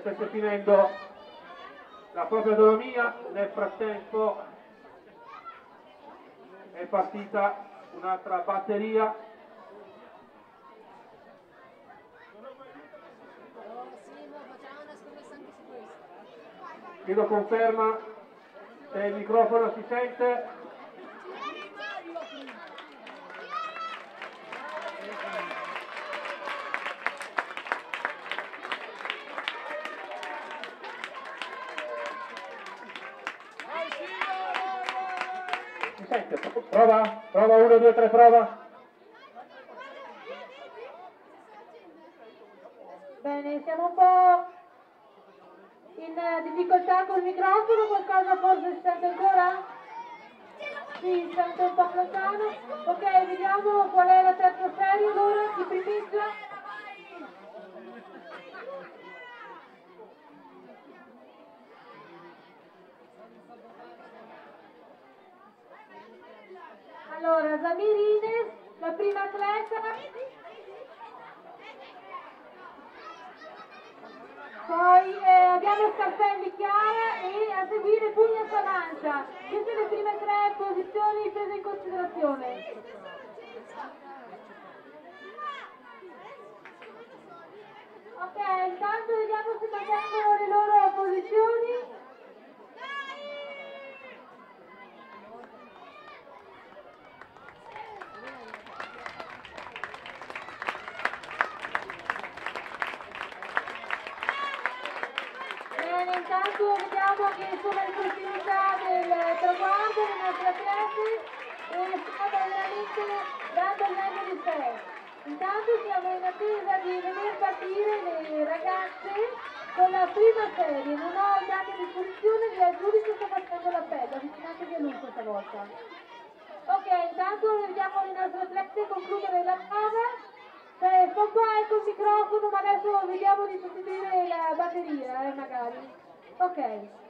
stesse finendo la propria autonomia. Nel frattempo è partita un'altra batteria. Chiedo conferma se il microfono si sente. Si sente? Prova? Prova 1, 2, 3, prova. Bene, siamo un po' in difficoltà col microfono, qualcosa forse si sente ancora? Sì, si sente un po' lontano. Ok, vediamo qual è la terza serie allora, di primizia. Allora, Zamir Ines, la prima atleta. Poi abbiamo Scarpelli Chiara e a seguire Pugna Sanancia. Queste sono le prime 3 posizioni prese in considerazione. Ok, intanto vediamo se mantengono le loro posizioni. Bene, intanto vediamo che sono in prossimità del traguardo le nostre atlete e stanno veramente dando il meglio di sé. Intanto siamo in attesa di vedere partire le ragazze con la prima serie. Non ho i dati a disposizione, via il giudice sta facendo l'appello, avvicinatevi a lui questa volta. Ok, intanto vediamo le nostre atlete concludere la prova. Sto un po' ecco il microfono, ma adesso vediamo di sostituire la batteria, magari. Ok.